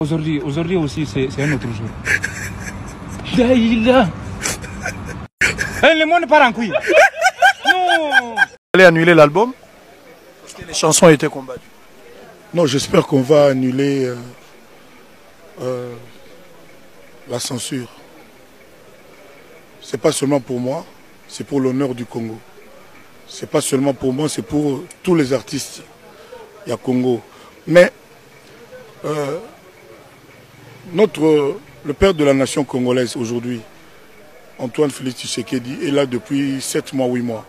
Aujourd'hui aussi, c'est un autre jour. Le monde part en couille. Non. Vous allez annuler l'album parce que les chansons étaient combattues. Non, j'espère qu'on va annuler la censure. C'est pas seulement pour moi, c'est pour l'honneur du Congo. C'est pas seulement pour moi, c'est pour tous les artistes. Il y a Congo. Mais le père de la nation congolaise aujourd'hui, Antoine Félix Tshisekedi, est là depuis 7 mois, 8 mois.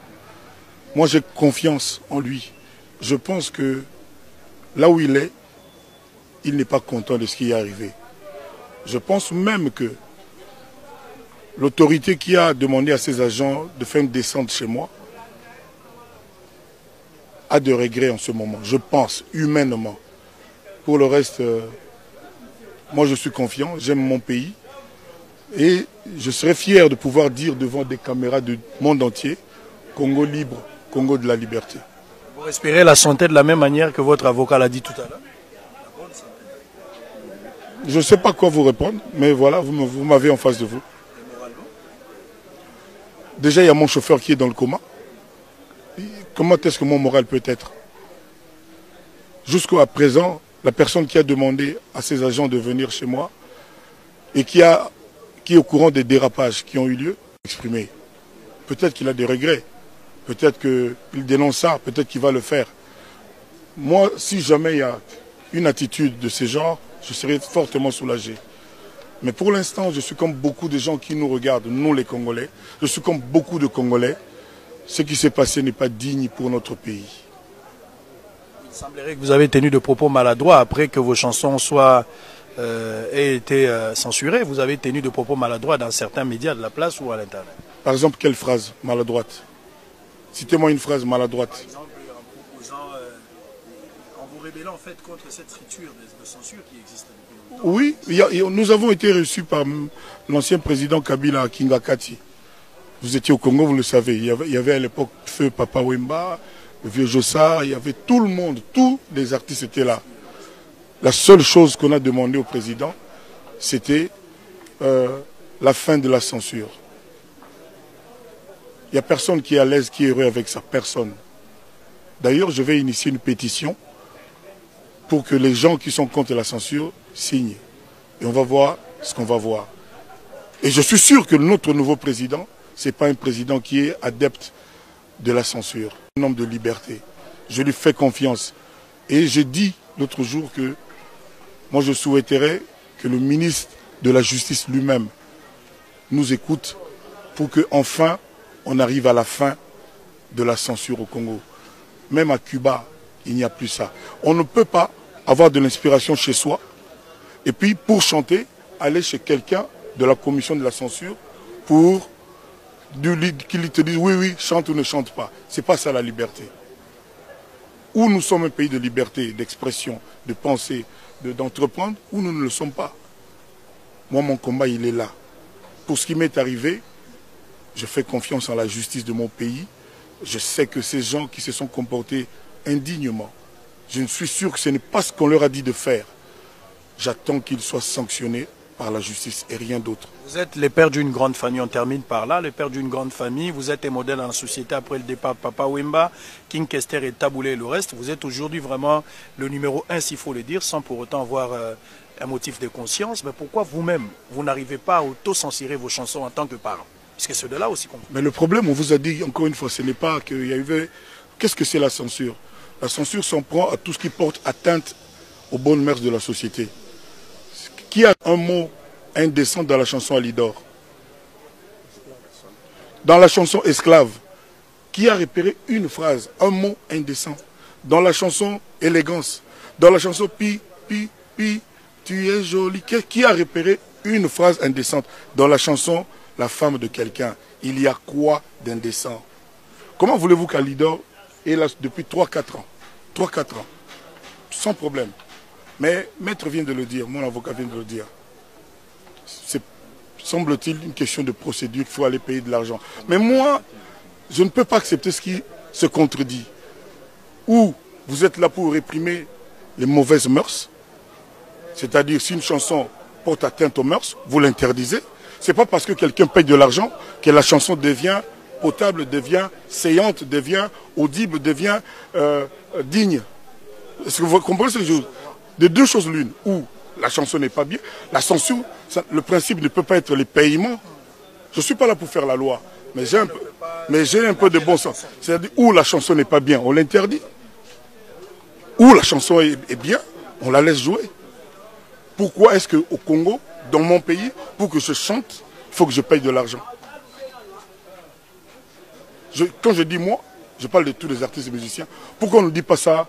Moi, j'ai confiance en lui. Je pense que là où il est, il n'est pas content de ce qui est arrivé. Je pense même que l'autorité qui a demandé à ses agents de faire une descente chez moi a de regrets en ce moment. Je pense, humainement. Pour le reste, moi je suis confiant, j'aime mon pays. Et je serais fier de pouvoir dire devant des caméras du monde entier, Congo libre, Congo de la liberté. Vous respirez la santé de la même manière que votre avocat l'a dit tout à l'heure? Je ne sais pas quoi vous répondre, mais voilà, vous m'avez en face de vous. Déjà, il y a mon chauffeur qui est dans le coma. Comment est-ce que mon moral peut être? Jusqu'à présent, la personne qui a demandé à ses agents de venir chez moi et qui est au courant des dérapages qui ont eu lieu, exprimé. Peut-être qu'il a des regrets, peut-être qu'il dénonce ça, peut-être qu'il va le faire. Moi, si jamais il y a une attitude de ce genre, je serais fortement soulagé. Mais pour l'instant, je suis comme beaucoup de gens qui nous regardent, nous les Congolais. Je suis comme beaucoup de Congolais. Ce qui s'est passé n'est pas digne pour notre pays. Il semblerait que vous avez tenu de propos maladroits après que vos chansons aient été censurées. Vous avez tenu de propos maladroits dans certains médias de la place ou à l'Internet. Par exemple, quelle phrase maladroite? Citez-moi une phrase maladroite. Par exemple, en vous révélant en fait contre cette friture de censure qui existe depuis longtemps. Oui, nous avons été reçus par l'ancien président Kabila à Kingakati. Vous étiez au Congo, vous le savez. Il y avait à l'époque Feu Papa Wemba, le vieux Jossa, il y avait tout le monde, tous les artistes étaient là. La seule chose qu'on a demandé au président, c'était la fin de la censure. Il n'y a personne qui est à l'aise, qui est heureux avec ça, personne. D'ailleurs, je vais initier une pétition pour que les gens qui sont contre la censure signent. Et on va voir ce qu'on va voir. Et je suis sûr que notre nouveau président, ce n'est pas un président qui est adepte de la censure, un homme de liberté. Je lui fais confiance. Et j'ai dit l'autre jour que moi je souhaiterais que le ministre de la Justice lui-même nous écoute pour qu'enfin on arrive à la fin de la censure au Congo. Même à Cuba, il n'y a plus ça. On ne peut pas avoir de l'inspiration chez soi et puis pour chanter, aller chez quelqu'un de la commission de la censure pour qu'il te dise oui, chante ou ne chante pas. Ce n'est pas ça la liberté. Ou nous sommes un pays de liberté, d'expression, de penser, d'entreprendre, ou nous ne le sommes pas. Moi, mon combat, il est là. Pour ce qui m'est arrivé, je fais confiance en la justice de mon pays. Je sais que ces gens qui se sont comportés indignement, je ne suis sûr que ce n'est pas ce qu'on leur a dit de faire. J'attends qu'ils soient sanctionnés par la justice et rien d'autre. Vous êtes les pères d'une grande famille, on termine par là, les pères d'une grande famille, vous êtes un modèle dans la société après le départ de Papa Wemba, King Kester et Taboulé et le reste. Vous êtes aujourd'hui vraiment le numéro 1, s'il faut le dire, sans pour autant avoir un motif de conscience. Mais pourquoi vous-même, vous n'arrivez pas à auto-censurer vos chansons en tant que parent? Parce que c'est de là aussi qu'on... Mais le problème, on vous a dit encore une fois, ce n'est pas qu'il y avait... Qu'est-ce que c'est la censure? La censure s'en prend à tout ce qui porte atteinte aux bonnes mœurs de la société. Qui a un mot indécent dans la chanson Alidor? Dans la chanson Esclave, qui a repéré une phrase, un mot indécent? Dans la chanson Élégance, dans la chanson Pi, tu es jolie, qui a repéré une phrase indécente? Dans la chanson La femme de quelqu'un, il y a quoi d'indécent? Comment voulez-vous qu'Alidor est là depuis 3-4 ans? 3-4 ans, sans problème. Mais Maître vient de le dire, mon avocat vient de le dire. C'est, semble-t-il, une question de procédure, il faut aller payer de l'argent. Mais moi, je ne peux pas accepter ce qui se contredit. Ou vous êtes là pour réprimer les mauvaises mœurs, C'est-à-dire, si une chanson porte atteinte aux mœurs, vous l'interdisez. Ce n'est pas parce que quelqu'un paye de l'argent que la chanson devient potable, devient saillante, devient audible, devient digne. Est-ce que vous comprenez ce que je veux dire? De deux choses l'une, où la chanson n'est pas bien, la censure, le principe ne peut pas être les paiements. Je ne suis pas là pour faire la loi, mais j'ai un peu de bon sens. C'est-à-dire, où la chanson n'est pas bien, on l'interdit. Où la chanson est bien, on la laisse jouer. Pourquoi est-ce qu'au Congo, dans mon pays, pour que je chante, il faut que je paye de l'argent? Quand je dis moi, je parle de tous les artistes et musiciens. Pourquoi on ne dit pas ça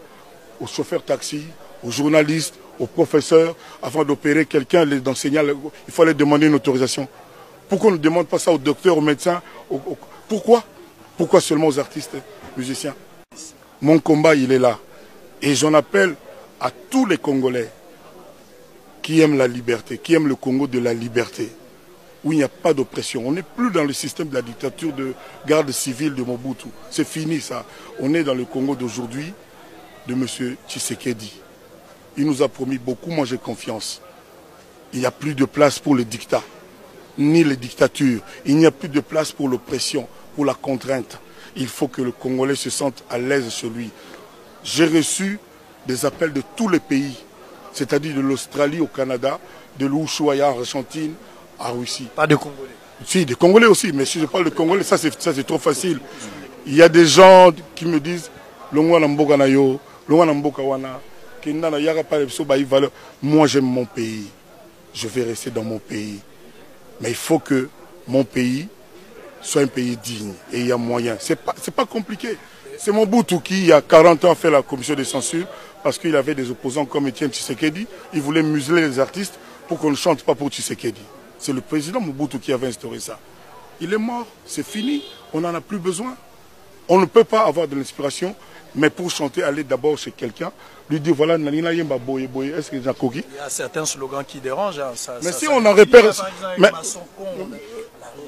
aux chauffeurs taxi, aux journalistes, aux professeurs? Avant d'opérer quelqu'un, d'enseigner, il faut aller demander une autorisation. Pourquoi on ne demande pas ça aux docteurs, aux médecins? Pourquoi? Pourquoi seulement aux artistes et musiciens? Mon combat, il est là. Et j'en appelle à tous les Congolais qui aiment la liberté, qui aiment le Congo de la liberté, où il n'y a pas d'oppression. On n'est plus dans le système de la dictature de garde civile de Mobutu. C'est fini ça. On est dans le Congo d'aujourd'hui de M. Tshisekedi. Il nous a promis beaucoup, moi j'ai confiance. Il n'y a plus de place pour le dictat, ni les dictatures. Il n'y a plus de place pour l'oppression, pour la contrainte. Il faut que le Congolais se sente à l'aise chez lui. J'ai reçu des appels de tous les pays, c'est-à-dire de l'Australie au Canada, de l'Ushuaïa en Argentine, à Russie. Pas de Congolais? Si, des Congolais aussi, mais si je parle de Congolais, ça c'est trop facile. Il y a des gens qui me disent, moi j'aime mon pays, je vais rester dans mon pays. Mais il faut que mon pays soit un pays digne et il y a moyen. C'est pas compliqué. C'est Mobutu qui, il y a 40 ans, a fait la commission de censure parce qu'il avait des opposants comme Etienne Tshisekedi. Il voulait museler les artistes pour qu'on ne chante pas pour Tshisekedi. C'est le président Mobutu qui avait instauré ça. Il est mort, c'est fini, on n'en a plus besoin. On ne peut pas avoir de l'inspiration, mais pour chanter, aller d'abord chez quelqu'un, lui dire voilà, est-ce que j'ai coquille? Il y a certains slogans qui dérangent. Hein, mais si on en repère. Mais... la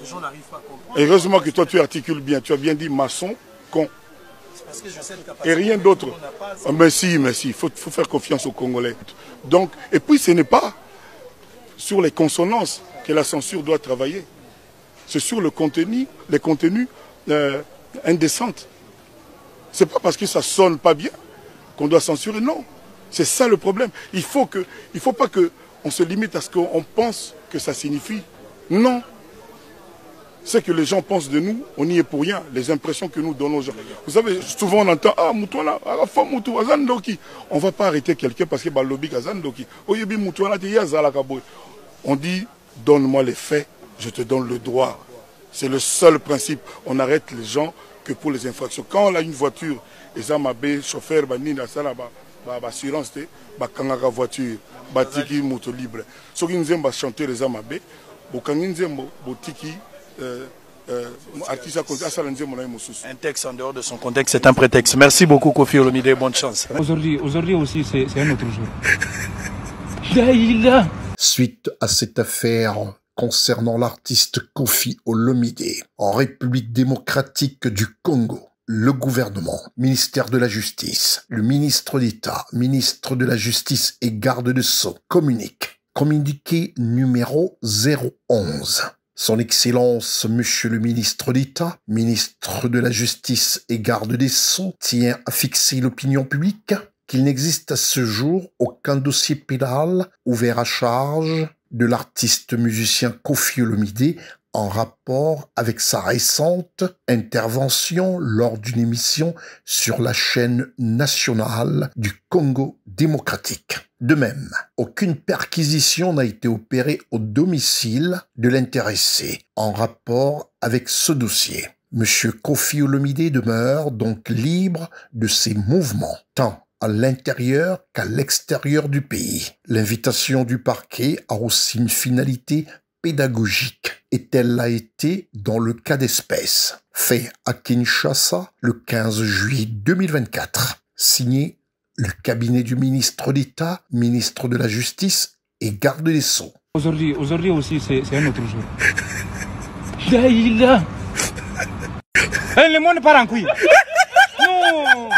région n'arrive pas à comprendre. Heureusement que toi tu articules bien, tu as bien dit maçon, con. Parce que je sais le et rien d'autre. Mais si, il faut faire confiance aux Congolais. Donc, et puis ce n'est pas sur les consonances que la censure doit travailler. C'est sur le contenu, les contenus indécents. C'est pas parce que ça sonne pas bien qu'on doit censurer, non. C'est ça le problème. Il faut pas qu'on se limite à ce qu'on pense que ça signifie. Non. C'est que les gens pensent de nous, on n'y est pour rien. Les impressions que nous donnons aux gens. Vous savez, souvent on entend, ah, Moutouana, ah, femme Moutou, Azandoki. On ne va pas arrêter quelqu'un parce que Balobi Azandoki. Oyebi Moutouana, on dit, donne-moi les faits, je te donne le droit. C'est le seul principe. On arrête les gens que pour les infractions. Quand on a une voiture, les amabé, chauffeur, banina, assurance, bakangaka voiture, batiki moto libre. Ce qui nous aime chanter les amabé, botiki. Un texte en dehors de son contexte, c'est un prétexte. Merci beaucoup Kofi Olomide, bonne chance. Aujourd'hui aussi, c'est un autre jour. Suite à cette affaire concernant l'artiste Kofi Olomide en République démocratique du Congo, le gouvernement, ministère de la Justice, le ministre d'État, ministre de la Justice et garde de Sceaux communiqué numéro 011. Son Excellence, Monsieur le ministre d'État, ministre de la Justice et garde des Sceaux, tient à fixer l'opinion publique qu'il n'existe à ce jour aucun dossier pénal ouvert à charge de l'artiste musicien Kofi Olomide en rapport avec sa récente intervention lors d'une émission sur la chaîne nationale du Congo démocratique. De même, aucune perquisition n'a été opérée au domicile de l'intéressé en rapport avec ce dossier. Monsieur Kofi Olomide demeure donc libre de ses mouvements, tant à l'intérieur qu'à l'extérieur du pays. L'invitation du parquet a aussi une finalité pédagogique, et telle l'a été dans le cas d'espèce, fait à Kinshasa le 15 juillet 2024, signé le cabinet du ministre d'État, ministre de la Justice et garde des Sceaux. Aujourd'hui aussi, c'est un autre jour. Le monde part en couille. Non.